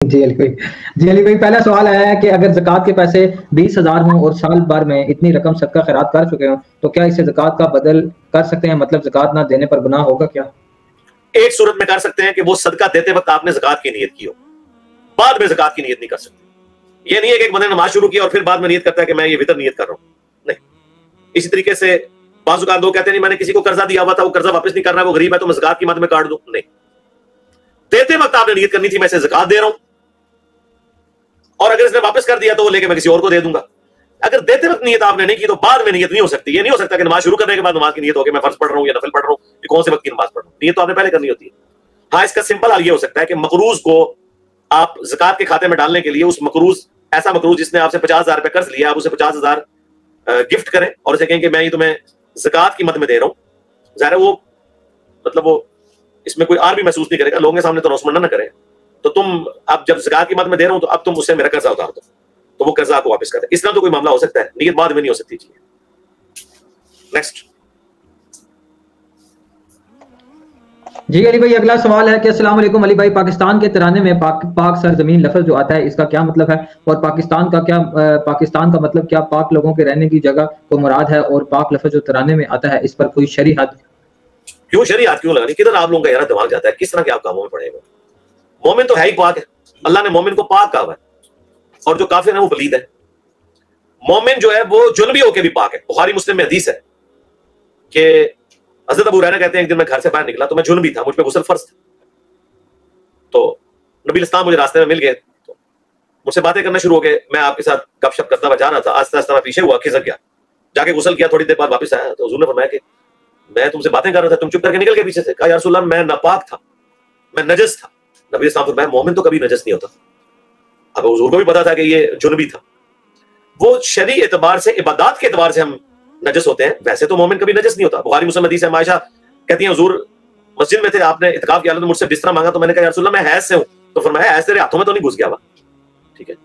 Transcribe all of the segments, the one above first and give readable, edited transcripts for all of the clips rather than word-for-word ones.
جی علی بھائی، جی علی بھائی، پہلا سوال آیا ہے کہ اگر زکوٰۃ کے پیسے 20,000 ہوں اور سال بھر میں اتنی رقم صدقہ خیرات کر چکے ہوں تو کیا اسے زکوٰۃ کا بدل کر سکتے ہیں؟ مطلب زکوٰۃ نہ دینے پر گناہ ہوگا کیا؟ ایک صورت میں کر سکتے ہیں کہ وہ صدقہ دیتے وقت آپ نے زکوٰۃ کی نیت کی ہو، بعد میں زکوٰۃ کی نیت نہیں کر سکتے۔ یہ نہیں ہے کہ ایک بندے نے نماز شروع کیا اور پھر بعد میں نیت کرتا ہے کہ میں یہ وطر نیت کر رہا ہوں، نہیں۔ اسی طریقے سے بعض اوقات لوگ کہتے ہیں نہیں میں نے کسی کو قرضہ دیا ہوا تھا، وہ قرضہ واپس نہیں کر رہا، وہ غریب ہے تو میں زکوٰۃ کی مد میں کاٹ دوں، نہیں۔ دیتے وقت آپ نے نیت کرنی تھی میں اسے زکوٰۃ دے رہا ہوں، اور اگر اس نے واپس کر دیا تو وہ لے کے میں کسی اور کو دے دوں گا۔ اگر دیتے وقت نیت آپ نے نہیں کی تو بعد میں نیت نہیں ہو سکتی۔ یہ نہیں ہو سکتا کہ نماز شروع کرنے کے بعد نماز کی نیت ہو کہ میں فرض پڑھ رہا ہوں یا نفل پڑھ رہا ہوں، کہ کون سے وقت کی نماز پڑھ رہا ہوں، نیت تو آپ نے پہلے کرنی ہوتی ہے۔ ہاں، اس کا سمپل حل یہ ہو سکتا ہے کہ مقروض کو آپ زکوٰۃ کے کھاتے میں ڈالنے کے لیے اس مقروض، ایسا مقروض جس نے آپ سے 50,000 روپے قرض لیا، آپ اسے 50,000 گفٹ کریں اور اسے کہیں کہ میں یہ تمہیں زکوٰۃ کی مد میں دے رہا ہوں۔ ظاہر ہے وہ مطلب وہ اس میں کوئی آر بھی محسوس نہیں کرے گا، لوگوں کے سامنے تو روسمنڈا نہ کرے، تو تم اب جب زکوٰۃ کی مد میں دے رہا ہوں تو اب تم اس سے میرا قرضہ اتار دو، تو وہ قرضہ آپ کو واپس کر دے۔ اس طرح تو کوئی معاملہ ہو سکتا ہے، نیت بعد میں نہیں ہو سکتی۔ نیکسٹ۔ جی علی بھائی، اگلا سوال ہے کہ السلام علیکم علی بھائی، پاکستان کے ترانے میں پاک سرزمین لفظ جو آتا ہے اس کا کیا مطلب ہے، اور پاکستان کا مطلب کیا پاک لوگوں کے رہنے کی جگہ کو مراد ہے، اور پاک لفظ جو ترانے میں آتا ہے اس پر کوئی شرعی حد؟ کیوں شرعی حد کیوں لگانی؟ کدھر آپ لوگوں کا یار دماغ جاتا ہے؟ کس طرح کے آپ کاموں میں پڑے گا؟ مومن تو ہے ہی پاک ہے، اللہ نے مومن کو پاک کہا ہے، اور جو کافر ہے وہ پلید ہے۔ مومن جو ہے وہ جنبی ہو کے بھی پاک ہے۔ بخاری مسلم میں حدیث ہے کہ حضرت ابو ہریرہ کہتے ہیں ایک دن میں گھر سے باہر نکلا تو میں جنبی تھا، مجھ پہ غسل فرض تھا، تو نبی اسلام مجھے راستے میں مل گئے، تو مجھ سے باتیں کرنا شروع ہو گئے، میں آپ کے ساتھ گپ شپ کرتا ہوا جا رہا تھا، آہستہ آہستہ میں پیچھے ہوا، کھسک گیا، جا کے غسل کیا، تھوڑی دیر بعد واپس آیا تو حضور نے فرمایا کہ میں تم سے باتیں کر رہا تھا، تم چپ کر کے نکل گئے پیچھے سے۔ کہا یا رسول اللہ میں ناپاک تھا، میں نجس تھا۔ نبی اسلام فرمایا مومن تو کبھی نجس نہیں ہوتا۔ اب حضور کو بھی پتا تھا کہ یہ جنبی تھا۔ وہ شرعی اعتبار سے، عبادات کے اعتبار سے ہم نجس ہوتے ہیں، ویسے تو مومن کبھی نجس نہیں ہوتا۔ بخاری مسلم حدیث ہے، عائشہ کہتی ہیں حضور مسجد میں تھے، آپ نے اعتکاف کیا تو مجھ سے بستر مانگا، تو میں نے کہا یا رسول اللہ میں حیض سے ہوں، تو فرمایا حیض تیرے ہاتھوں میں تو نہیں گھس گیا ہوا؟ ٹھیک ہے۔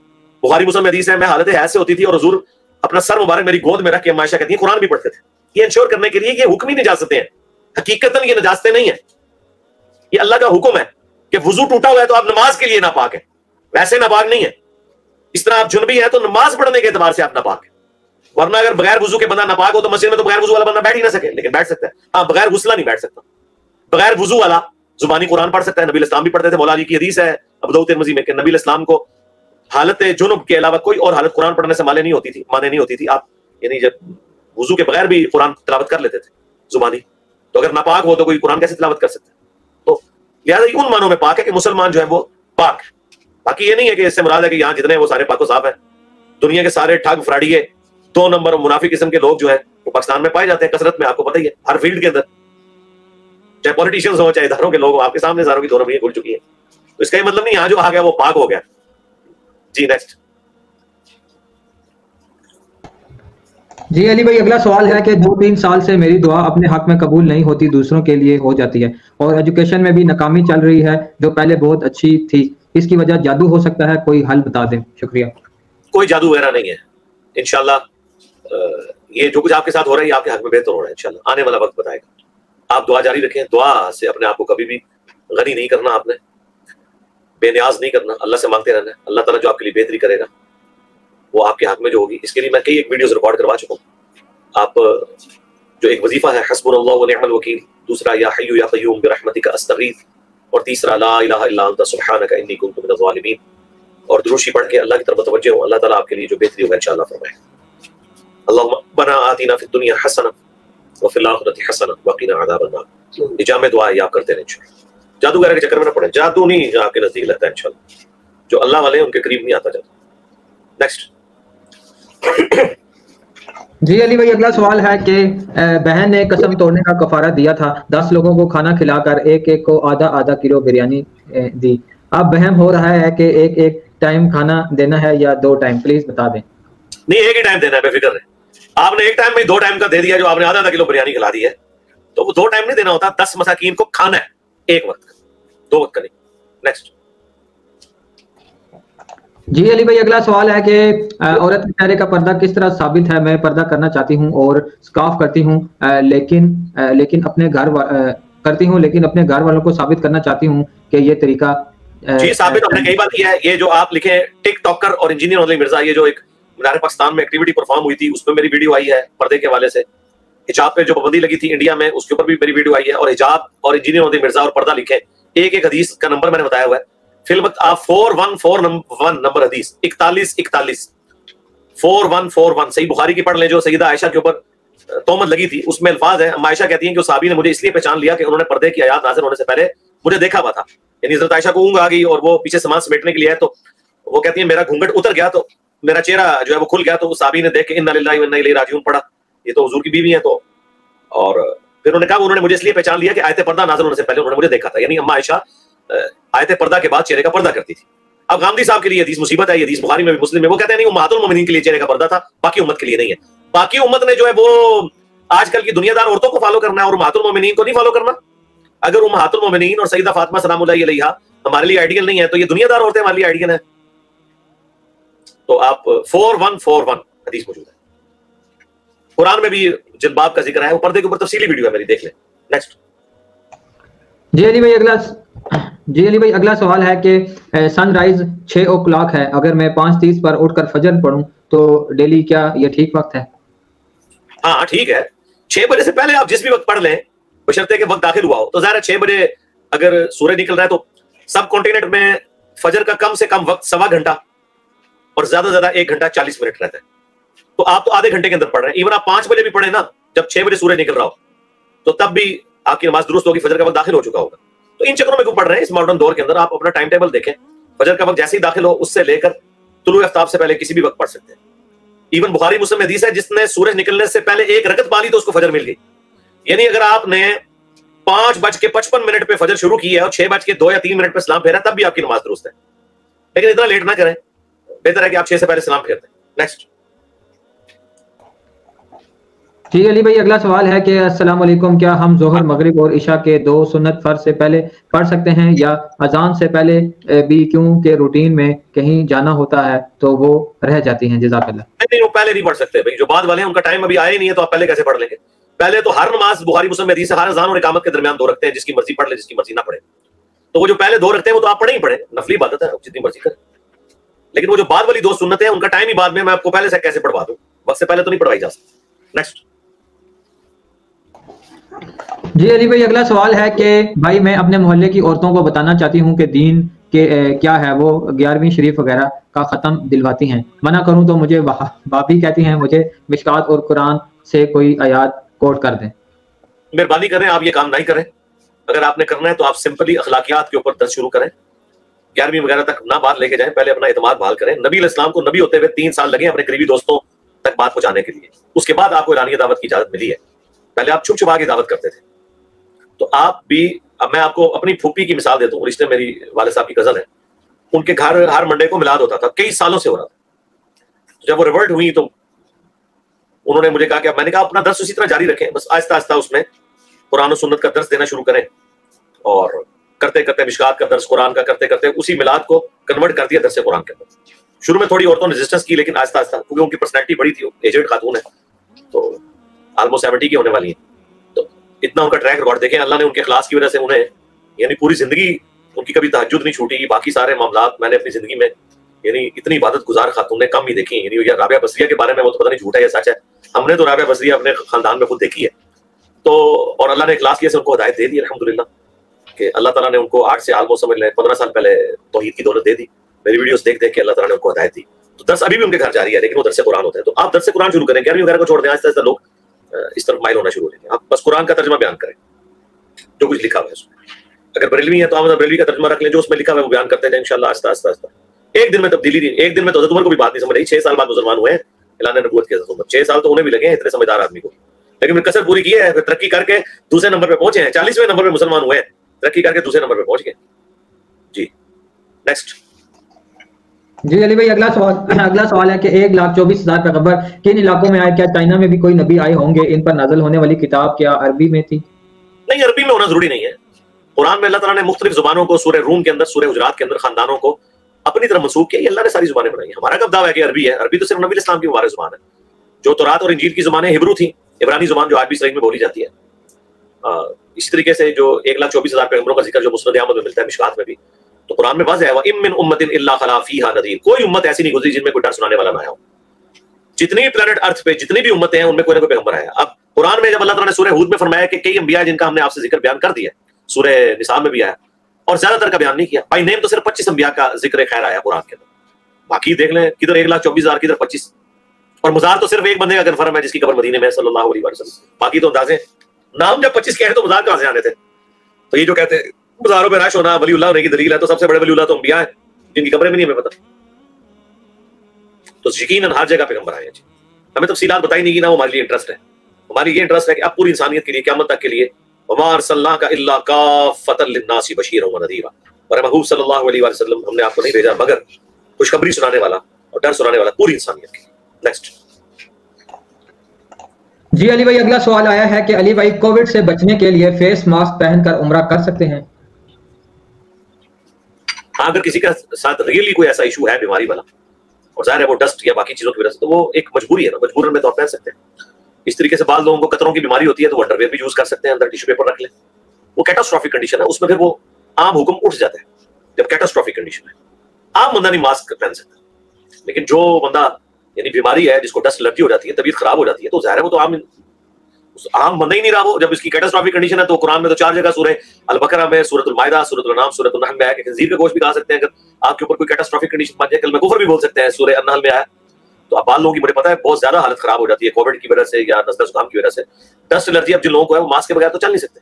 بخاری مسلم حدیث ہے میں حالت حیض سے ہوتی تھی اور حضور اپنا سر مبارک میری گود میں رکھ کے، عائشہ کہتی ہیں قرآن بھی پڑھتے تھے۔ یہ انشور کرنے کے لیے یہ حکم ہی نجاستیں ہیں، حقیقتاً یہ نجاستیں نہیں ہیں، یہ اللہ کا حکم ہے کہ وضو ٹوٹا ہوا ہے تو آپ نماز کے لیے ناپاک ہے، ویسے ناپاک نہیں ہے۔ اس طرح آپ جنبی ہیں تو نماز پڑھنے کے اعتبار سے آپ ناپاک ہیں، ورنہ اگر بغیر وضو کے بندہ ناپاک ہو تو مسجد میں تو بغیر وضو والا بندہ بیٹھ ہی نہ سکے، لیکن بیٹھ سکتا ہے۔ ہاں، بغیر غسلہ نہیں بیٹھ سکتا۔ بغیر وضو والا زبانی قرآن پڑھ سکتا ہے، نبی الاسلام بھی پڑھتے تھے۔ مولا علی کی حدیث ہے ابو داؤد ترمذی میں کہ نبی الاسلام کو حالت جنب کے علاوہ کوئی اور حالت قرآن پڑھنے سے مانے نہیں ہوتی تھی۔ آپ یعنی جب وضو کے بغیر بھی قرآن تلاوت کر لیتے تھے زبانی، تو اگر ناپاک ہو تو کوئی قرآن کیسے تلاوت کر سکتا ہے؟ تو لہٰذا ان معنوں میں پاک ہے کہ مسلمان جو ہے وہ پاک ہے۔ باقی یہ نہیں ہے کہ اس سے مراد ہے کہ یہاں جتنے وہ سارے پاک و صاف ہیں۔ دنیا کے سارے ٹھگ فراڈیے 2 نمبر منافق قسم کے لوگ جو ہیں وہ پاکستان میں پائے جاتے ہیں کثرت میں، آپ کو پتہ ہی ہے، ہر فیلڈ کے اندر، چاہے پولیٹیشینز ہو چاہے اداروں کے لوگ، آپ کے سامنے اداروں کی 2 رویے کھل چکی ہیں۔ تو اس کا یہ مطلب نہیں یہاں جو آ گیا وہ پاک ہو گیا۔ جی نیکسٹ۔ جی علی بھائی، اگلا سوال ہے کہ 2-3 سال سے میری دعا اپنے حق میں قبول نہیں ہوتی، دوسروں کے لیے ہو جاتی ہے، اور ایجوکیشن میں بھی ناکامی چل رہی ہے جو پہلے بہت اچھی تھی، اس کی وجہ جادو ہو سکتا ہے، کوئی حل بتا دیں، شکریہ۔ کوئی جادو وغیرہ نہیں ہے، انشاءاللہ یہ جو کچھ آپ کے ساتھ ہو رہا ہے یہ آپ کے حق میں بہتر ہو رہا ہے، انشاءاللہ آنے والا وقت بتائے گا۔ آپ دعا جاری رکھیں، دعا سے اپنے آپ کو کبھی بھی غنی نہیں کرنا، آپ نے بے نیاز نہیں کرنا، اللہ سے مانگتے رہنا ہے۔ اللہ تعالیٰ جو آپ کے لیے بہتری کرے گا وہ آپ کے حق میں جو ہوگی۔ اس کے لیے میں کئی ایک ویڈیوز ریکارڈ کروا چکا ہوں۔ آپ جو ایک وظیفہ ہے حسبنا اللہ ونعم الوکیل، دوسرا یا حی یا قیوم برحمتک استغیث، اور تیسرا لا الہ الا انت سبحانک انی کنت من الظالمین، اور دروشی پڑھ کے اللہ کی طرف متوجہ ہوں، اللہ تعالیٰ آپ کے لیے جو بہتری ہوگا انشاءاللہ فرمائے۔ اللہم ربنا آتنا فی الدنیا حسنہ وفی الآخرۃ حسنہ وقنا عذاب النار۔ یہ جامع دعا ہے، آپ کرتے رہیں انشاءاللہ۔ جادو وغیرہ کے چکر میں نہ پڑیں، جادو نہیں آپ کے نزدیک لگتا ہے انشاءاللہ، جو اللہ والے ہیں ان کے قریب نہیں آتا جادو۔ نیکسٹ۔ جی علی بھائی، اگلا سوال ہے کہ بہن نے قسم توڑنے کا کفارہ دیا تھا، 10 لوگوں کو کھانا کھلا کر ایک ایک کو آدھا کلو بریانی دی، اب بہن ہو رہا ہے کہ ایک ٹائم کھانا دینا ہے یا 2 ٹائم، پلیز بتا دیں۔ نہیں، ایک ہی ٹائم دینا ہے، بے فکر رہے۔ آپ نے ایک ٹائم میں 2 ٹائم کا دے دیا، جو آپ نے آدھا کلو بریانی کھلا دی ہے، تو وہ 2 ٹائم نہیں دینا ہوتا، 10 مساکین کو کھانا ہے ایک وقت کا، 2 وقت کا نہیں۔ نیکسٹ۔ جی علی بھائی، اگلا سوال ہے کہ عورت کے چہرے کا پردہ کس طرح ثابت ہے؟ میں پردہ کرنا چاہتی ہوں اور سکارف کرتی ہوں، لیکن اپنے گھر والوں کو ثابت کرنا چاہتی ہوں کہ یہ طریقہ جی ثابت ہم نے کئی بار کیا ہے. یہ جو آپ لکھیں ٹک ٹاکر اور انجینئر علی مرزا, یہ جو ایک مینار پاکستان میں ایکٹیویٹی پرفارم ہوئی تھی, اس میں میری ویڈیو آئی ہے پردے کے حوالے سے. حجاب پہ جو پابندی لگی تھی انڈیا میں, اس کے اوپر بھی میری ویڈیو آئی ہے. اور حجاب اور انجینئر علی مرزا اور پردہ لکھیں, ایک ایک حدیث کا نمبر میں نے بتایا ہوا ہے. فی الوقت آپ 4141 نمبر حدیث 4141 4141 صحیح بخاری کی پڑھ لیں, جو سیدہ عائشہ کے اوپر تہمت لگی تھی. اس میں الفاظ ہیں, اما عائشہ کہتی ہیں کہ اس صحابی نے مجھے اس لیے پہچان لیا کہ انہوں نے پردے کی آیات نازل ہونے سے پہلے مجھے دیکھا ہوا تھا. یعنی حضرت عائشہ کو اونگ آ گئی اور وہ پیچھے سامان سمیٹنے کے لیے ہے, تو وہ کہتی ہیں میرا گھونگھٹ اتر گیا, تو میرا چہرہ جو ہے وہ کھل گیا. تو اس صحابی نے دیکھ کے انا للہ و انا الیہ راجعون پڑھا, یہ تو حضور کی بیوی ہیں. تو اور پھر انہوں نے کہا انہوں نے مجھے اس لیے پہچان لیا کہ آیت پردہ نازل ہونے سے پہلے انہوں نے مجھے دیکھا تھا. یعنی اما عائشہ آیت پردہ کے بعد چہرے کا پردہ کرتی تھی. اب غامدی صاحب کے لیے حدیث مصیبت ہے, یہ حدیث بخاری میں بھی مسلم میں, وہ کہتے ہیں نہیں امہات المومنین کے لیے چہرے کا پردہ تھا, باقی امت کے لیے نہیں ہے. باقی امت نے جو ہے وہ آج کل کی دنیا دار عورتوں کو فالو کرنا ہے اور امہات المومنین کو نہیں فالو کرنا. اگر امہات المومنین اور سیدہ فاطمہ سلام اللہ علیہا ہمارے لیے آئیڈیل نہیں ہے, تو یہ دنیا دار عورتیں ہمارے لیے آئیڈیل ہیں. تو آپ 4141 حدیث موجود ہے. قرآن میں بھی جلباب کا ذکر ہے, وہ پردے کے اوپر تفصیلی ویڈیو ہے میری, دیکھ لیں. نیکسٹ. جی علی بھائی اگلا سوال ہے کہ سن رائز 6 o'clock ہے, اگر میں 5:30 پر اٹھ کر فجر پڑھوں تو ڈیلی کیا یہ ٹھیک وقت ہے؟ ہاں ٹھیک ہے, 6 بجے سے پہلے آپ جس بھی وقت پڑھ لیں بشرطے کہ وقت داخل ہوا ہو. تو ظاہر ہے 6 بجے اگر سورج نکل رہا ہے تو سب کانٹیننٹ میں فجر کا کم سے کم وقت 1.25 گھنٹہ اور زیادہ سے زیادہ 1 گھنٹہ 40 منٹ رہتا ہے. تو آپ تو آدھے گھنٹے کے اندر پڑھ رہے ہیں. ایون آپ 5 بجے بھی پڑھیں نا, جب 6 بجے سورج نکل رہا ہو, تو تب بھی آپ کی نماز درست ہوگی, فجر کا وقت داخل ہو چکا ہوگا. تو ان چکروں میں کیوں پڑھ رہے ہیں؟ اس ماڈرن دور کے اندر آپ اپنا ٹائم ٹیبل دیکھیں, فجر کا وقت جیسے ہی داخل ہو اس سے لے کر طلوع آفتاب سے پہلے کسی بھی وقت پڑھ سکتے ہیں. ایون بخاری مسلم میں حدیث ہے جس نے سورج نکلنے سے پہلے 1 رکعت پا لی تو اس کو فجر مل گئی. یعنی اگر آپ نے 5:55 پہ فجر شروع کی ہے اور 6:02 یا 3 منٹ پہ سلام پھیرا, تب بھی آپ کی نماز درست ہے. لیکن اتنا لیٹ نہ کریں, بہتر ہے کہ آپ 6 سے پہلے سلام پھیرتے ہیں. نیکسٹ. جی علی بھائی اگلا سوال ہے کہ السلام علیکم, کیا ہم ظہر مغرب اور عشاء کے 2 سنت فرض سے پہلے پڑھ سکتے ہیں یا اذان سے پہلے بھی, کیونکہ روٹین میں کہیں جانا ہوتا ہے تو وہ رہ جاتی ہیں؟ جزاک اللہ. نہیں, وہ پہلے نہیں پڑھ سکتے بھائی. جو بعد والے ہیں ان کا ٹائم ابھی آیا ہی نہیں ہے, تو آپ پہلے کیسے پڑھ لیں گے؟ پہلے تو ہر نماز بخاری مسلم میں حدیث ہے, ہر اذان اور اقامت کے درمیان 2 رکھتے ہیں, جس کی مرضی پڑھ لے, جس کی مرضی نہ پڑھے. تو وہ جو پہلے 2 رکھتے ہیں وہ تو آپ پڑھیں ہی پڑھیں, نفلی عبادت ہے, جتنی مرضی کریں. لیکن وہ جو بعد والی 2 سنتیں ہیں ان کا ٹائم ہی بعد میں آپ کو پہلے سے کیسے پڑھوا دوں؟ وقت سے پہلے تو نہیں پڑھوائی جا سکتی. نیکسٹ. جی علی بھائی اگلا سوال ہے کہ بھائی میں اپنے محلے کی عورتوں کو بتانا چاہتی ہوں کہ دین کے کیا ہے, وہ 11ویں شریف وغیرہ کا ختم دلواتی ہیں, منع کروں تو مجھے بابی کہتی ہیں, مجھے مشکات اور قرآن سے کوئی آیات کوٹ کر دیں. مہربانی کریں آپ یہ کام نہیں کریں. اگر آپ نے کرنا ہے تو آپ سمپلی اخلاقیات کے اوپر درس شروع کریں, 11ویں وغیرہ تک نہ بات لے کے جائیں, پہلے اپنا اعتماد بحال کریں. نبی علیہ السلام کو نبی ہوتے ہوئے 3 سال لگے اپنے قریبی دوستوں تک بات پہنچانے کے لیے. اس کے بعد آپ کو اعلانیہ دعوت کی اجازت ملی ہے, پہلے آپ چھپ چھپا کے دعوت کرتے تھے. تو آپ بھی, اب میں آپ کو اپنی پھوپھی کی مثال دیتا ہوں, رشتے میری والد صاحب کی کزن ہے, ان کے گھر ہر منڈے کو میلاد ہوتا تھا, کئی سالوں سے ہو رہا تھا. جب وہ ریورٹ ہوئی تو انہوں نے مجھے کہا کہ میں نے کہا اپنا درس اسی طرح جاری رکھیں, بس آہستہ آہستہ اس میں قرآن و سنت کا درس دینا شروع کریں, اور کرتے کرتے مشکات کا درس قرآن کا کرتے کرتے اسی میلاد کو کنورٹ کر دیا درس قرآن کے اندر. شروع میں تھوڑی عورتوں نے ریزسٹنس کی, لیکن آہستہ آہستہ, کیونکہ ان کی پرسنالٹی بڑی تھی, ایجڈ خاتون ہے, تو آلموسٹ 70 کی ہونے والی ہیں, تو اتنا ان کا ٹریک ریکارڈ دیکھیں. اللہ نے ان کے اخلاص کی وجہ سے انہیں, یعنی پوری زندگی ان کی کبھی تہجد نہیں چھوٹی. باقی سارے معاملات میں نے اپنی زندگی میں یعنی اتنی عبادت گزار خاتون نے کم ہی دیکھی. یعنی رابعہ بصریہ کے بارے میں وہ تو پتہ نہیں جھوٹا ہے یا سچ ہے, ہم نے تو رابعہ بصریہ اپنے خاندان میں خود دیکھی ہے. تو اور اللہ نے اخلاص کیے سے ان کو ہدایت دے دی الحمدللہ, کہ اللہ تعالیٰ نے ان کو 8 سے آلموسٹ سمجھ لیں 15 سال پہلے توحید کی دولت دے دی. میری ویڈیوز دیکھ دیکھ کے اللہ تعالیٰ نے ان کو ہدایت دی. تو درس ابھی بھی ان کے گھر جاری ہے, لیکن وہ درس قرآن ہوتا ہے. تو آپ درس قرآن شروع کریں, 11ویں وغیرہ کو چھوڑ دیں, آہستہ آہستہ لوگ اس طرف مائل ہونا شروع ہو جائیں گے. آپ بس قرآن کا ترجمہ بیان کریں جو کچھ لکھا ہوا ہے اس میں. اگر بریلوی ہے تو آپ بریلوی کا ترجمہ رکھ لیں, جو اس میں لکھا ہوا ہے وہ بیان کرتے ہیں انشاءاللہ آہستہ آہستہ آہستہ. ایک دن میں تبدیلی نہیں, ایک دن میں تو حضرت عمر کو بھی بات نہیں سمجھ رہی, 6 سال بعد مسلمان ہوئے ہیں, اعلان نبوت کی حضرت عمر 6 سال تو انہیں بھی لگے ہیں, اتنے سمجھدار آدمی کو. لیکن پھر کسر پوری کی ہے, پھر ترقی کر کے دوسرے نمبر پہ پہنچے ہیں, 40ویں نمبر پہ مسلمان ہوئے ہیں, ترقی کر کے دوسرے نمبر پہ پہنچ گئے. جی نیکسٹ. جی علی بھائی اگلا سوال ہے کہ 1,24,000 پیغمبر کن علاقوں میں آئے؟ کیا چائنا میں بھی کوئی نبی آئے ہوں گے؟ ان پر نازل ہونے والی کتاب کیا عربی میں تھی؟ نہیں, عربی میں ہونا ضروری نہیں ہے. قرآن میں اللہ تعالیٰ نے مختلف زبانوں کو سورہ روم کے اندر, سورہ حجرات کے اندر خاندانوں کو اپنی طرف منسوخ کیا. یہ اللہ نے ساری زبانیں بنائی ہیں. ہمارا کب دعویٰ ہے کہ عربی ہے؟ عربی تو صرف نبی علیہ السلام کی مبارک زبان ہے. جو تورات اور انجیل کی زبانیں ہبرو تھیں, عبرانی زبان جو آج بھی اسرائیل میں بولی جاتی ہے. اسی طریقے سے جو 1,24,000 پیغمبروں کا ذکر جو مسند احمد میں ملتا ہے, مشکات میں بھی, تو قرآن میں واضح ہے وَإِن مِّن أُمَّةٍ إِلَّا خَلَا فِيهَا نَذِيرٌ، کوئی امت ایسی نہیں گزری جن میں کوئی ڈر سنانے والا نہ آیا ہو. جتنی بھی پلانٹ ارتھ پہ جتنی بھی امتیں ہیں ان میں کوئی نہ کوئی پیغمبر آیا. اب قرآن میں جب اللہ تعالیٰ نے سورہ ہود میں فرمایا کہ کئی انبیاء جن کا ہم نے آپ سے ذکر بیان کر دیا، سورہ نساء میں بھی آیا، اور زیادہ تر کا بیان نہیں کیا. بائی نیم تو صرف 25 انبیاء کا ذکر خیر آیا قرآن کے اندر. باقی دیکھ لیں کدھر 1,24,000 کدھر 25، اور مزار تو صرف ایک بندے کا کنفرم ہے جس کی قبر مدینے میں صلی اللہ علیہ وسلم. باقی تو اندازے نام جب 25 کہے تو مزار کہاں سے آنے تھے؟ تو یہ جو کہتے ہیں مزاروں پہ رش ہونا ولی اللہ ہونے کی دلیل ہے، تو سب سے بڑے ولی اللہ تو انبیاء ہیں جن کی قبریں بھی نہیں ہمیں پتہ. تو یقیناً ہر جگہ پیغمبر آئے ہیں جی. ہمیں تفصیلات بتائی نہیں گی نا، وہ ہمارے لیے انٹرسٹ ہے. ہماری یہ انٹرسٹ ہے کہ اب پوری انسانیت کے لیے قیامت تک کے لیے وما ارسلناک الا کافۃ للناس بشیرا ونذیرا، اور محبوب صلی اللہ علیہ وسلم ہم نے آپ کو نہیں بھیجا مگر خوشخبری سنانے والا اور ڈر سنانے والا پوری انسانیت کے لیے. نیکسٹ. جی علی بھائی اگلا سوال آیا ہے کہ علی بھائی کووڈ سے بچنے کے لیے فیس ماسک پہن کر عمرہ کر سکتے ہیں؟ ہاں اگر کسی کا ساتھ ریئلی کوئی ایسا ایشو ہے بیماری والا، اور ظاہر ہے وہ ڈسٹ یا باقی چیزوں کی وجہ سے، تو وہ ایک مجبوری ہے نا، مجبوراً میں تو آپ پہن سکتے ہیں. اس طریقے سے بعض لوگوں کو قطروں کی بیماری ہوتی ہے تو وہ انڈر ویئر بھی یوز کر سکتے ہیں، اندر ٹیشو پیپر رکھ لیں. وہ کیٹاسٹرافک کنڈیشن ہے، اس میں پھر وہ عام حکم اٹھ جاتا ہے. جب کیٹاسٹرافک کنڈیشن ہے عام بندہ نہیں ماسک پہن سکتا، لیکن جو بندہ یعنی بیماری ہے جس کو ڈسٹ الرجی ہو جاتی ہے، طبیعت خراب ہو جاتی ہے، تو ظاہر ہے وہ تو عام بندہ ہی نہیں رہا. وہ جب اس کی کیٹاسٹرافک کنڈیشن ہے تو قرآن میں تو 4 جگہ سورہ البقرہ میں، سورۃ المائدہ، سورۃ الانعام، سورۃ النحل میں آیا کہ خنزیر کا گوشت بھی کھا سکتے ہیں اگر آپ کے اوپر کوئی کیٹاسٹرافک کنڈیشن بن جائے. کلمہ کفر بھی بول سکتے ہیں، سورہ النحل میں آیا. تو اب بعض لوگوں کی مجھے پتا ہے بہت زیادہ حالت خراب ہو جاتی ہے کووڈ کی وجہ سے یا نزلہ زکام کی وجہ سے، ڈسٹ الرجی. اب جن لوگوں کو ہے وہ ماسک کے بغیر تو چل نہیں سکتے.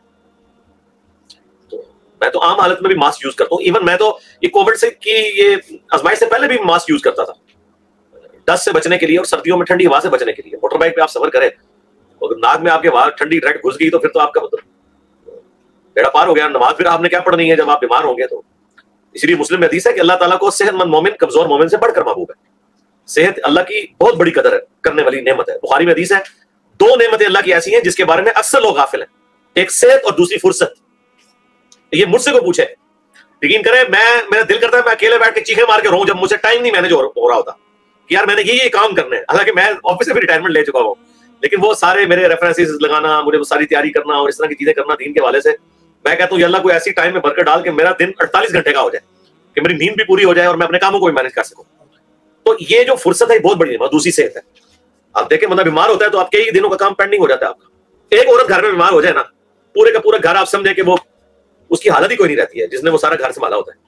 تو میں تو عام حالت میں بھی ماسک یوز کرتا ہوں. ایون میں تو یہ کووڈ سے کی یہ آزمائش سے پہلے بھی ماسک یوز کرتا تھا ڈسٹ سے بچنے کے لیے اور سردیوں میں ٹھنڈی ہوا سے بچنے کے لیے. موٹر بائک پہ آپ سفر کریں اور ناک میں آپ کے باہر ٹھنڈی ڈائریکٹ گھس گئی تو پھر تو آپ کا مطلب بیڑا پار ہو گیا. نماز پھر آپ نے کیا پڑھنی ہے جب آپ بیمار ہوں گے. تو اس لیے مسلم میں حدیث ہے کہ اللہ تعالیٰ کو صحت مند مومن کمزور مومن سے بڑھ کر محبوب ہے. صحت اللہ کی بہت بڑی قدر کرنے والی نعمت ہے. بخاری میں حدیث ہے 2 نعمتیں اللہ کی ایسی ہیں جس کے بارے میں اکثر لوگ غافل ہیں، ایک صحت اور دوسری فرصت. یہ مجھ سے کو پوچھے یقین کرے میرا دل کرتا ہے میں اکیلے بیٹھ کے چیخیں مار کے رہوں جب مجھے ٹائم نہیں مینج ہو رہا ہوتا کہ یار میں نے یہ کام کرنے ہیں. حالانکہ میں آفس سے بھی ریٹائرمنٹ لے چکا ہوں، لیکن وہ سارے میرے ریفرنسز لگانا، مجھے وہ ساری تیاری کرنا اور اس طرح کی چیزیں کرنا دین کے حوالے سے، میں کہتا ہوں یا اللہ کوئی ایسی ٹائم میں برکت ڈال کہ میرا دن 48 گھنٹے کا ہو جائے، کہ میری نیند بھی پوری ہو جائے اور میں اپنے کاموں کو بھی مینج کر سکوں. تو یہ جو فرصت ہے بہت بڑی نعمت. دوسری صحت ہے. آپ دیکھیں بندہ بیمار ہوتا ہے تو آپ کئی دنوں کا کام پینڈنگ ہو جاتا ہے آپ کا. ایک عورت گھر میں بیمار ہو جائے نا، پورے کا پورا گھر آپ سمجھیں کہ وہ اس کی حالت ہی کوئی نہیں رہتی ہے جس نے وہ سارا گھر سنبھالا ہوتا ہے.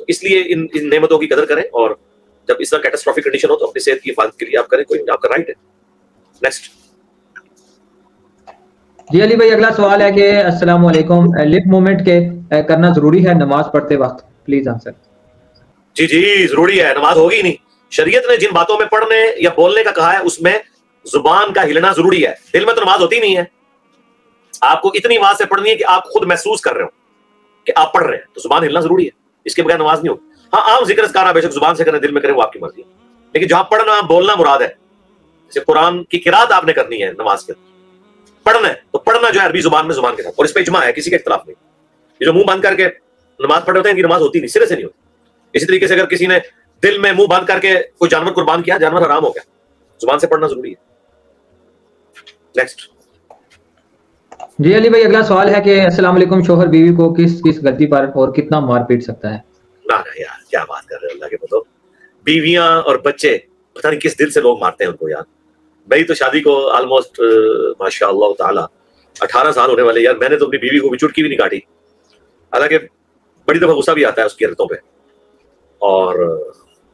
تو اس لیے ان نعمتوں کی قدر کریں، اور جب اس طرح کیٹاسٹرافک کنڈیشن ہو تو اپنی صحت کی حفاظت کے لیے آپ کریں، کوئی آپ کا رائٹ ہے. نیکسٹ. جی علی بھائی اگلا سوال ہے کہ السلام علیکم، لپ موومنٹ کے کرنا ضروری ہے نماز پڑھتے وقت؟ Please answer. جی ضروری ہے، نماز ہوگی نہیں. شریعت نے جن باتوں میں پڑھنے یا بولنے کا کہا ہے اس میں زبان کا ہلنا ضروری ہے. دل میں تو نماز ہوتی نہیں ہے. آپ کو اتنی آواز سے پڑھنی ہے کہ آپ خود محسوس کر رہے ہو کہ آپ پڑھ رہے ہیں، تو زبان ہلنا ضروری ہے. اس کے بغیر نماز نہیں ہوگی. ہاں عام ذکر اذکار بے شک زبان سے کریں، دل میں کریں، وہ آپ کی مرضی ہے. لیکن جہاں پڑھنا بولنا مراد ہے، جیسے قرآن کی قرات آپ نے کرنی ہے نماز کے پڑھنا ہے، تو پڑھنا جو ہے عربی زبان میں زبان کے ساتھ، اور اس پہ اجماع ہے، کسی کا اختلاف نہیں. یہ جو منہ بند کر کے نماز پڑھ رہے ہیں ان کی نماز ہوتی نہیں، سرے سے نہیں ہوتی. اسی طریقے سے اگر کسی نے دل میں منہ بند کر کے کوئی جانور قربان کیا، جانور حرام ہو گیا. زبان سے پڑھنا ضروری ہے. نیکسٹ. جی علی بھائی اگلا سوال ہے کہ السلام علیکم، شوہر بیوی کو کس غلطی پر اور کتنا مار پیٹ سکتا ہے؟ نہ یار کیا بات کر رہے ہیں، اللہ کے بتو. بیویاں اور بچے پتہ نہیں کس دل سے لوگ مارتے ہیں ان کو یار. میں تو شادی کو آلموسٹ ماشاء اللہ تعالی 18 سال ہونے والے. یار میں نے تو اپنی بیوی کو بھی چٹکی بھی نہیں کاٹی، حالانکہ بڑی دفعہ غصہ بھی آتا ہے اس کی حرکتوں پہ، اور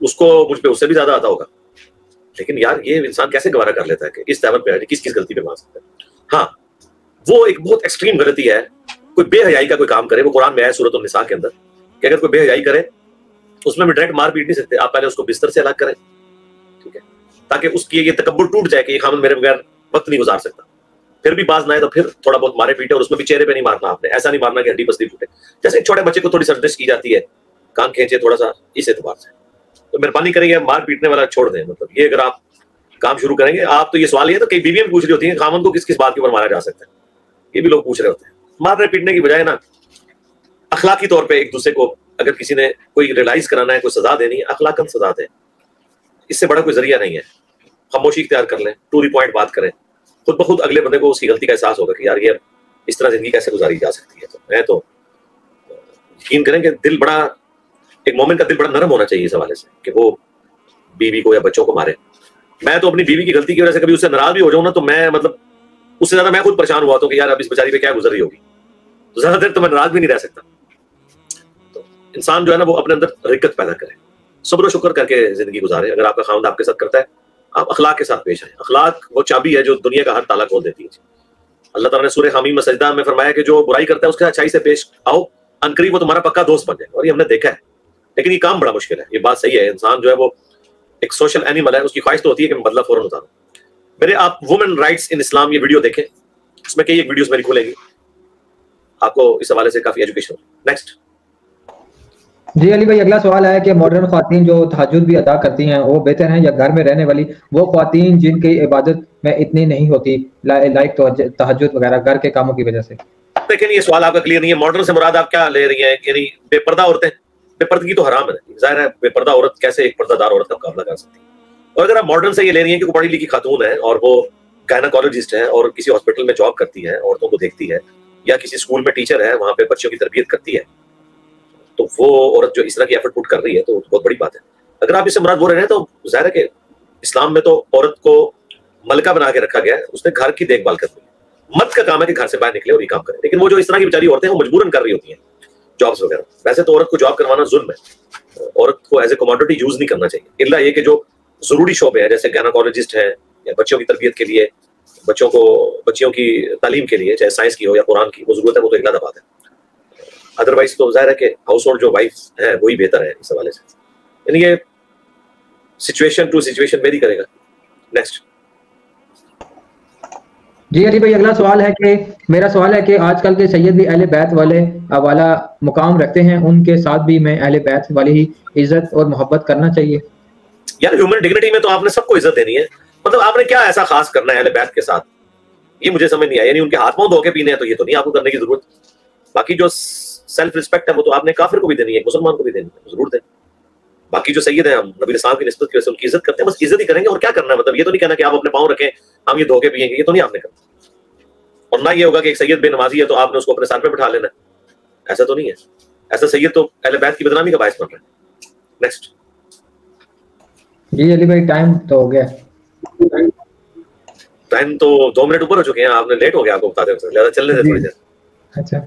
اس کو مجھ پہ اس سے بھی زیادہ آتا ہوگا. لیکن یار یہ انسان کیسے گوارا کر لیتا ہے کہ اس لیول پہ کس غلطی پہ مار سکتا ہے. ہاں وہ ایک بہت ایکسٹریم غلطی ہے. کوئی بے حیائی کا کوئی کام کرے، وہ قرآن میں ہے سورۃ النساء کے اندر کہ اگر کوئی بے حیائی کرے اس میں بھی ڈائریکٹ مار پیٹ نہیں سکتے. آپ پہلے اس کو بستر سے الگ کریں، ٹھیک ہے، تاکہ اس کی یہ تکبر ٹوٹ جائے کہ یہ خامن میرے بغیر وقت نہیں گزار سکتا. پھر بھی باز نہ آئے تو پھر تھوڑا بہت مارے پیٹے، اور اس میں بھی چہرے پہ نہیں مارنا. آپ نے ایسا نہیں مارنا کہ ہڈی پسلی ٹوٹے. جیسے ایک چھوٹے بچے کو تھوڑی سرزش کی جاتی ہے، کان کھینچے تھوڑا سا، اس اعتبار سے تو مہربانی کریں گے مار پیٹنے والا چھوڑ دیں. مطلب یہ اگر آپ کام شروع کریں گے، آپ تو یہ سوال یہ تو کئی بیویاں بھی پوچھ رہی ہوتی ہیں خامن کو کس کس بات کے اوپر مارا جا سکتا ہے، یہ بھی لوگ پوچھ رہے ہوتے ہیں. مارنے پیٹنے کی بجائے نا اخلاقی طور پہ ایک دوسرے کو اگر کسی نے کوئی ریلائز کرانا ہے، کوئی سزا دینی ہے، اخلاقاً سزا دیں. اس سے بڑا کوئی ذریعہ نہیں ہے. خاموشی اختیار کر لیں، ٹو دی پوائنٹ بات کریں. خود بخود اگلے بندے کو اس کی غلطی کا احساس ہوگا کہ یار یہ اس طرح زندگی کیسے گزاری جا سکتی ہے. تو میں تو یقین کریں کہ دل بڑا ایک مومن کا دل بڑا نرم ہونا چاہیے اس حوالے سے کہ وہ بیوی کو یا بچوں کو مارے. میں تو اپنی بیوی کی غلطی کی وجہ سے کبھی اس سے ناراض بھی ہو جاؤں نا تو میں مطلب اس سے زیادہ میں خود پریشان ہوا تو کہ یار اب اس بیچاری پہ کیا گزر رہی ہوگی, تو زیادہ دیر تو میں ناراض بھی نہیں رہ سکتا. تو انسان جو ہے نا وہ اپنے اندر رقت پیدا کرے, صبر و شکر کر کے زندگی گزارے. اگر آپ کا خاوند آپ کے ساتھ کرتا ہے آپ اخلاق کے ساتھ پیش آئیں. اخلاق وہ چابی ہے جو دنیا کا ہر تالا کھول دیتی ہے. اللہ تعالیٰ نے سورہ حمیم سجدہ میں فرمایا کہ جو برائی کرتا ہے اس کے اچھائی سے پیش آؤ, عنقریب وہ تمہارا پکا دوست بن جائے. اور یہ ہم نے دیکھا ہے, لیکن یہ کام بڑا مشکل ہے. یہ بات صحیح ہے, انسان جو ہے وہ ایک سوشل اینیمل ہے, اس کی خواہش تو ہوتی ہے کہ میں بدلہ فوراً اتاروں. میرے آپ وومن رائٹس ان اسلام یہ ویڈیو دیکھیں, اس میں کئی ایک ویڈیوز میری کھلیں گی, آپ کو اس حوالے سے کافی ایجوکیشن. نیکسٹ. جی علی بھائی اگلا سوال ہے کہ ماڈرن خواتین جو تہجد بھی ادا کرتی ہیں وہ بہتر ہیں یا گھر میں رہنے والی وہ خواتین جن کی عبادت میں اتنی نہیں ہوتی لائک تہجد وغیرہ گھر کے کاموں کی وجہ سے؟ لیکن یہ سوال آپ کا کلیئر نہیں ہے. ماڈرن سے مراد آپ کیا لے رہی ہیں؟ یعنی بے پردہ عورتیں؟ بے پردگی تو حرام ہے, ظاہر ہے بے پردہ عورت کیسے ایک پردہ دار عورت کا مقابلہ کر سکتی ہے. اور اگر آپ ماڈرن سے یہ لے رہی ہیں کہ وہ پڑھی لکھی خاتون ہے اور وہ گائناکالوجسٹ ہے اور کسی ہاسپٹل میں جاب کرتی ہے, عورتوں کو دیکھتی ہے, یا کسی اسکول میں ٹیچر ہے وہاں پہ بچوں کی تربیت کرتی ہے, تو وہ عورت جو اس طرح کی ایفرٹ پٹ کر رہی ہے تو بہت بڑی بات ہے. اگر آپ اس سے مراد وہ رہے ہیں تو ظاہر ہے کہ اسلام میں تو عورت کو ملکہ بنا کے رکھا گیا ہے, اس نے گھر کی دیکھ بھال کرنی ہے. مرد کا کام ہے کہ گھر سے باہر نکلے اور یہ کام کرے. لیکن وہ جو اس طرح کی بیچاری عورتیں ہیں وہ مجبوراً کر رہی ہوتی ہیں جابس وغیرہ. ویسے تو عورت کو جاب کروانا ظلم ہے, عورت کو ایز اے کموڈٹی یوز نہیں کرنا چاہیے, الا یہ کہ جو ضروری شعبے ہیں جیسے گائناکالوجسٹ ہے یا بچوں کی تربیت کے لیے, بچیوں کی تعلیم کے لیے, چاہے سائنس کی ہو یا قرآن کی, وہ ضرورت ہے, وہ تو ایک علیحدہ بات ہے. ادروائز تو ظاہر ہے کہ ہاؤس ہولڈ جو وائف ہے وہی بہتر ہے اس حوالے سے. یعنی یہ سچویشن ٹو سچویشن ویری کرے گا. نیکسٹ. جی علی بھائی اگلا سوال ہے کہ میرا سوال ہے کہ آج کل کے سید بھی اہل بیت والے والا مقام رکھتے ہیں, ان کے ساتھ بھی میں اہل بیت والی ہی عزت اور محبت کرنا چاہیے؟ یار ہیومن ڈگنیٹی میں تو آپ نے سب کو عزت دینی ہے, مطلب آپ نے کیا ایسا خاص کرنا ہے اہل بیت کے ساتھ, یہ مجھے سمجھ نہیں آیا. یعنی ان کے ہاتھ پاؤں دھو کے پینے ہیں تو یہ تو نہیں آپ کو کرنے کی ضرورت. باقی جو سیلف رسپیکٹ ہے وہ تو آپ نے کافر کو بھی دینی ہے, مسلمان کو بھی دینی ہے, ضرور دیں. باقی جو سید ہیں ہم نبی اسلام کی نسبت کی وجہ سے ان کی عزت کرتے ہیں, بس عزت ہی کریں گے. اور کیا کرنا ہے, مطلب یہ تو نہیں کہنا کہ آپ اپنے پاؤں رکھیں ہم یہ دھو کے پیئیں گے, یہ تو نہیں آپ نے کرنا. اور نہ یہ ہوگا کہ ایک سید بے نمازی ہے تو آپ نے اس کو اپنے ساتھ پہ بٹھا لینا, ایسا تو نہیں ہے. ایسا سید تو اہل بیت کی بدنامی کا باعث بن رہا ہے. نیکسٹ. جی علی بھائی ٹائم تو ہو گیا. ٹائم تو 2 منٹ اوپر ہو چکے ہیں, آپ نے لیٹ ہو گیا آپ کو بتاتے ہوئے, لہٰذا چلنے دیں تھوڑی دیر. اچھا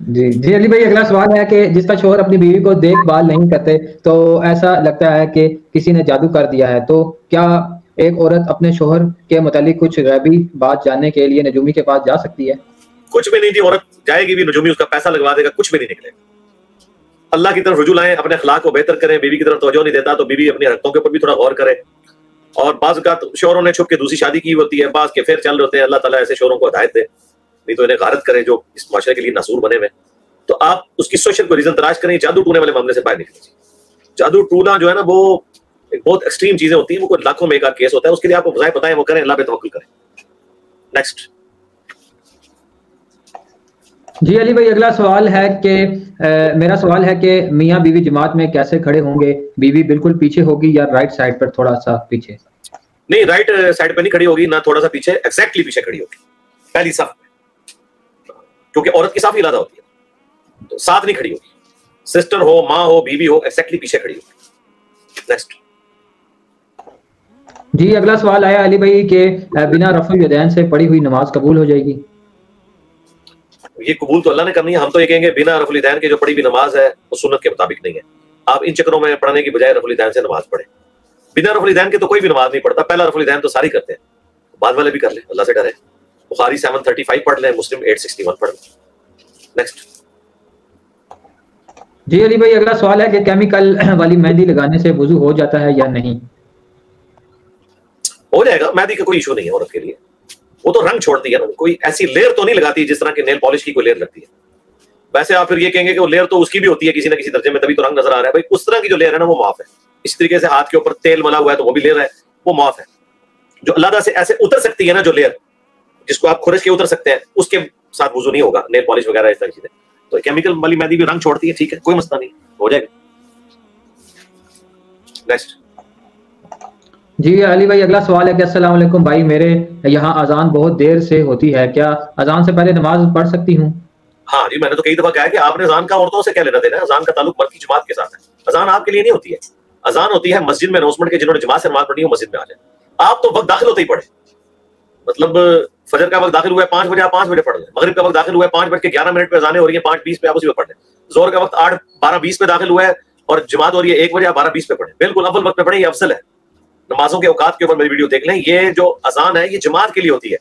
جی علی بھائی اگلا سوال ہے کہ جس کا شوہر اپنی بیوی کو دیکھ بھال نہیں کرتے تو ایسا لگتا ہے کہ کسی نے جادو کر دیا ہے, تو کیا ایک عورت اپنے شوہر کے متعلق کچھ غیبی بات جاننے کے لیے نجومی کے پاس جا سکتی ہے؟ کچھ بھی نہیں جی, عورت جائے گی بھی نجومی اس کا پیسہ لگوا دے گا, کچھ بھی نہیں نکلے گا. اللہ کی طرف رجوع لائیں, اپنے اخلاق کو بہتر کریں. بیوی کی طرف توجہ نہیں دیتا تو بیوی اپنی حرکتوں کے اوپر بھی تھوڑا غور کرے. اور بعض اوقات شوہروں نے چھپ کے دوسری شادی کی ہوتی ہے, بعض کے پھر چل رہے ہوتے ہیں. اللہ تعالیٰ ایسے شوہروں کو ہدایت دے, نہیں تو انہیں غارت کرے جو اس معاشرے کے لیے ناسور بنے ہوئے. تو آپ اس کی سوشل کو ریزن تلاش کریں. جادو ٹونے والے معاملے سے باہر نکلیں. جادو ٹونا جو ہے نا وہ ایک بہت ایکسٹریم چیزیں ہوتی ہیں, وہ کوئی لاکھوں میں ایک کیس ہوتا ہے. اس کے لیے آپ کو وظائف بتائیں, وہ کریں, اللہ پہ توکل کریں. نیکسٹ. جی علی بھائی اگلا سوال ہے کہ میرا سوال ہے کہ میاں بیوی جماعت میں کیسے کھڑے ہوں گے؟ بیوی بالکل پیچھے ہوگی یا رائٹ سائڈ پر تھوڑا سا پیچھے؟ نہیں, رائٹ سائڈ پہ نہیں کھڑی ہوگی, نہ تھوڑا سا پیچھے, ایگزیکٹلی پیچھے کھڑی ہوگی پہلی صف پہ, کیونکہ عورت کی صف ہی علیحدہ ہوتی ہے, تو ساتھ نہیں کھڑی ہوگی. سسٹر ہو, ماں ہو, بیوی ہو, ایگزیکٹلی پیچھے کھڑی ہوگی. نیکسٹ. جی اگلا سوال آیا علی بھائی کہ بنا رفع الیدین سے پڑھی ہوئی نماز قبول ہو جائے گی؟ یہ قبول تو اللہ نے کرنی ہے, ہم تو یہ کہیں گے بنا رفع الیدین کے جو پڑھی ہوئی نماز ہے وہ سنت کے مطابق نہیں ہے. آپ ان چکروں میں پڑھنے کی بجائے رفع الیدین سے نماز پڑھیں. بنا رفع الیدین کے تو کوئی بھی نماز نہیں پڑھتا. پہلا رفع الیدین تو ساری کرتے ہیں, بعد والے بھی کر لیں, اللہ سے ڈرے. بخاری 735 پڑھ لیں, مسلم 861 پڑھ لیں. نیکسٹ. جی علی بھائی اگلا سوال ہے کہ کیمیکل والی مہندی لگانے سے وضو ہو جاتا ہے یا نہیں؟ ہو جائے گا, مہندی کا کوئی ایشو نہیں ہے عورت کے لیے. وہ تو رنگ چھوڑتی ہے نا, کوئی ایسی لیئر تو نہیں لگاتی جس طرح کے نیل پالش کی کوئی لیئر لگتی ہے. ویسے آپ پھر یہ کہیں گے کہ وہ لیئر تو اس کی بھی ہوتی ہے کسی نہ کسی درجے میں, تبھی تو رنگ نظر آ رہا ہے. بھائی اس طرح کی جو لیئر ہے نا وہ معاف ہے. اسی طریقے سے ہاتھ کے اوپر تیل ملا ہوا ہے تو وہ بھی لیئر ہے, وہ معاف ہے. جو اللہ سے ایسے اتر سکتی ہے نا جو لیئر, جس کو آپ خرش کے اتر سکتے ہیں, اس کے ساتھ وضو نہیں ہوگا. نیل پالش وغیرہ اس طرح کی چیزیں, تو کیمیکل والی مہندی بھی رنگ چھوڑتی ہے, ٹھیک ہے, کوئی مسئلہ نہیں, ہو جائے گا. نیکسٹ. جی علی بھائی اگلا سوال ہے کہ السلام علیکم بھائی, میرے یہاں اذان بہت دیر سے ہوتی ہے, کیا اذان سے پہلے نماز پڑھ سکتی ہوں؟ ہاں جی، میں نے تو کئی دفعہ کہا کہ آپ نے اذان کا عورتوں سے کیا لینا دینا ہے، اذان کا تعلق مرد کی جماعت کے ساتھ ہے. اذان آپ کے لیے نہیں ہوتی ہے، اذان ہوتی ہے مسجد میں اناؤنسمنٹ کے جنہوں نے جماعت سے نماز پڑھنی ہے وہ مسجد میں آ جائیں. آپ تو وقت داخل ہوتے ہی پڑھے، مطلب فجر کا وقت داخل ہوا ہے 5 بجے، آپ 5 بجے پڑھ لیں. مغرب کا وقت داخل ہوا ہے 5:11 پہ اذانیں ہو رہی ہیں 5:20 پہ، آپ اسی پہ پڑھ لیں. ظہر کا وقت 12:20 پہ داخل ہوا ہے اور جماعت ہو رہی ہے 1 بجے، آپ 12:20 پہ پڑھیں. بالکل اول وقت پہ پڑھیں، یہ افضل ہے. نمازوں کے اوقات کے اوپر میری ویڈیو دیکھ لیں. یہ جو اذان ہے یہ جماعت کے لیے ہوتی ہے.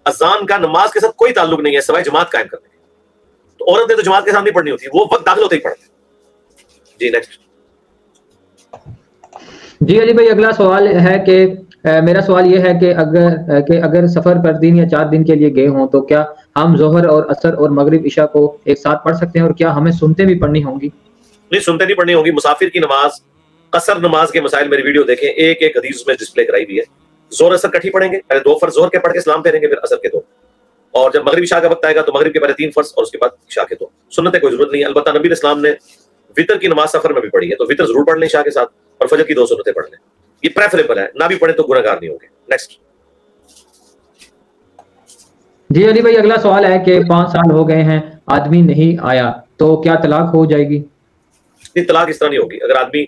اذان کا نماز کے ساتھ کوئی تعلق نہیں ہے سوائے جماعت قائم کرنے کے. تو عورت نے تو جماعت کے ساتھ نہیں پڑھنی ہوتی، وہ وقت داخل ہوتے ہی پڑھتے. جی نیکسٹ. جی علی بھائی اگلا سوال ہے کہ میرا سوال یہ ہے کہ اگر سفر پر 3 یا 4 دن کے لیے گئے ہوں تو کیا ہم ظہر اور عصر اور مغرب عشاء کو ایک ساتھ پڑھ سکتے ہیں، اور کیا ہمیں سنتے بھی پڑھنی ہوں گی؟ نہیں، سنتے نہیں پڑھنی ہوگی. مسافر کی نماز، قصر نماز کے مسائل میری ویڈیو دیکھیں، ایک ایک حدیث اس میں ڈسپلے کرائی ہوئی ہے. ظہر عصر کٹھی پڑھیں گے، پہلے 2 فرض ظہر کے پڑھ کے سلام پھیریں گے، پھر عصر کے 2. اور جب مغرب عشاء کا وقت آئے گا تو مغرب کے پہلے 3 فرض اور اس کے بعد عشاء کے 2. سنتیں کوئی ضرورت نہیں ہے. البتہ نبی اسلام نے وطر کی نماز سفر میں بھی پڑھی ہے، تو وطر ضرور پڑھ لیں عشاء کے ساتھ، اور فجر کی 2 سنتیں پڑھ لیں. یہ پریفریبل ہے، نہ بھی پڑھیں تو گناہگار نہیں ہوں گے. نیکسٹ. جی علی بھائی اگلا سوال ہے کہ 5 سال ہو گئے ہیں آدمی نہیں آیا تو کیا طلاق ہو جائے گی؟ نہیں، طلاق اس طرح نہیں ہوگی. اگر آدمی،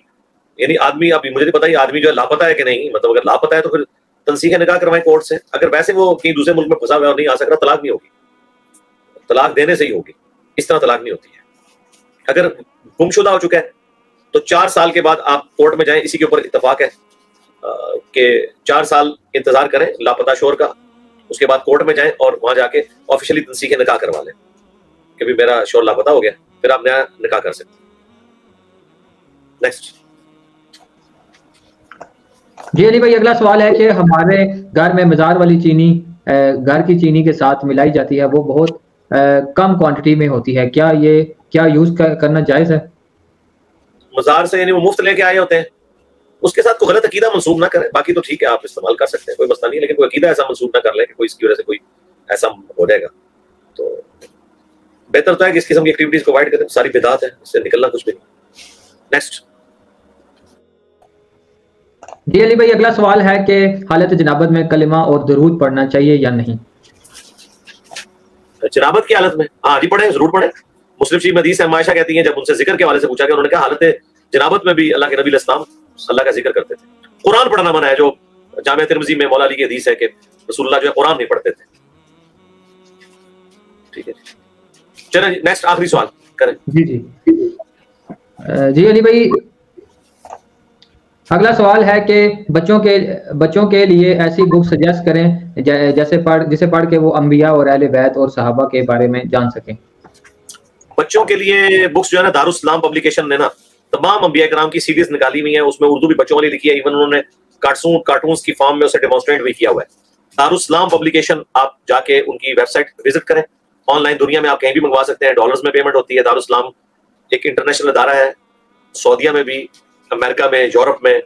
یعنی آدمی، ابھی مجھے نہیں پتا یہ آدمی جو ہے لاپتہ ہے کہ نہیں، مطلب اگر لاپتہ ہے تو پھر تنسیخ نکاح کروائیں کورٹ سے. اگر ویسے وہ کہیں دوسرے ملک میں پھنسا ہوا ہے اور نہیں آ سک رہا، طلاق نہیں ہوگی. طلاق دینے سے ہی ہوگی، اس طرح طلاق نہیں ہوتی ہے. اگر گم شدہ ہو چکا ہے تو 4 سال کے بعد آپ کورٹ میں جائیں. اسی کے اوپر اتفاق ہے کہ 4 سال انتظار کریں لاپتہ شوہر کا، اس کے بعد کورٹ میں جائیں اور وہاں جا کے آفیشلی تنسیخ نکاح کروا لیں کہ بھی میرا شوہر لاپتہ ہو گیا، پھر آپ نیا نکاح کر سکتے ہیں. نیکسٹ. جی علی بھائی اگلا سوال ہے کہ ہمارے گھر میں مزار والی چینی گھر کی چینی کے ساتھ ملائی جاتی ہے، وہ بہت کم کوانٹٹی میں ہوتی ہے، کیا یوز کرنا جائز ہے؟ مزار سے یعنی وہ مفت لے کے آئے ہوتے ہیں، اس کے ساتھ کوئی غلط عقیدہ منسوب نہ کریں. باقی تو ٹھیک ہے، آپ استعمال کر سکتے ہیں، کوئی مسئلہ نہیں ہے، لیکن کوئی عقیدہ ایسا منسوب نہ کر لیں کہ کوئی اس کی وجہ سے کوئی ایسا ہو جائے گا. تو بہتر تو ہے کہ اس قسم کی ایکٹیویٹیز کو اوائڈ کریں. ساری بدعات ہے، اس سے نکلنا کچھ بھی نہیں. نیکسٹ. جی علی بھائی اگلا سوال ہے کہ حالت جنابت میں کلمہ اور درود پڑھنا چاہیے یا نہیں؟ جنابت کی حالت میں ہاں جی پڑھیں، ضرور پڑھیں. مسلم شریف میں حدیث ہے، عائشہ کہتی ہیں جب ان سے ذکر کے حوالے سے پوچھا گیا، انہوں نے کہا حالت جنابت میں بھی اللہ کے نبی علیہ السلام اللہ کا ذکر کرتے تھے. قرآن پڑھنا منع ہے، جو جامع ترمذی میں مولا علی کی حدیث ہے کہ رسول اللہ جو ہے قرآن نہیں پڑھتے تھے. ٹھیک ہے، چلیں نیکسٹ آخری سوال کریں. جی علی بھائی اگلا سوال ہے کہ بچوں کے لیے ایسی بک سجیسٹ کریں جسے پڑھ کے وہ انبیاء اور اہل بیت اور صحابہ کے بارے میں جان سکیں. بچوں کے لیے بکس جو ہے نا، دارالسلام پبلیکیشن نے نا تمام انبیاء کرام کی سیریز نکالی ہوئی ہیں. اس میں اردو بھی بچوں والی لکھی ہے، ایون انہوں نے کارٹونز کی فارم میں اسے ڈیمونسٹریٹ بھی کیا ہوا ہے. دارالسلام پبلیکیشن، آپ جا کے ان کی ویب سائٹ وزٹ کریں. آن لائن دنیا میں آپ کہیں بھی منگوا سکتے ہیں، ڈالرز میں پیمنٹ ہوتی ہے. دارالسلام ایک انٹرنیشنل ادارہ ہے، سعودیہ میں بھی، امریکہ میں، یورپ میں،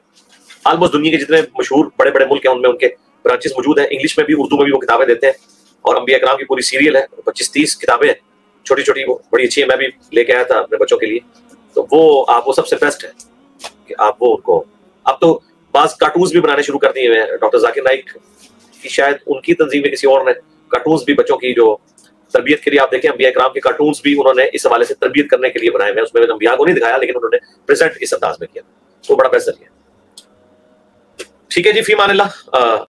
آلموسٹ دنیا کے جتنے مشہور بڑے بڑے ملک ہیں ان میں ان کے برانچز موجود ہیں. انگلش میں بھی، اردو میں بھی وہ کتابیں دیتے ہیں. اور انبیاء کرام کی پوری سیریل ہے، 25-30 کتابیں ہیں، چھوٹی چھوٹی، وہ بڑی اچھی ہے. میں بھی لے کے آیا تھا اپنے بچوں کے لیے. تو وہ آپ وہ سب سے بیسٹ ہے کہ آپ وہ ان کو، اب تو بعض کارٹونز بھی بنانے شروع کر دیے ہوئے ہیں. ڈاکٹر ذاکر نائک کی شاید ان کی تنظیم میں کسی اور نے کارٹونز بھی بچوں کی جو تربیت کے لیے، آپ دیکھیں انبیاء کرام کے کارٹونز بھی انہوں نے اس حوالے سے تربیت کرنے کے لیے بنائے ہوئے ہیں. اس میں انبیاء کو نہیں دکھایا لیکن انہوں نے پریزنٹ اس انداز میں کیا. وہ بڑا بہتر کیا. ٹھیک ہے جی، فی امان اللہ.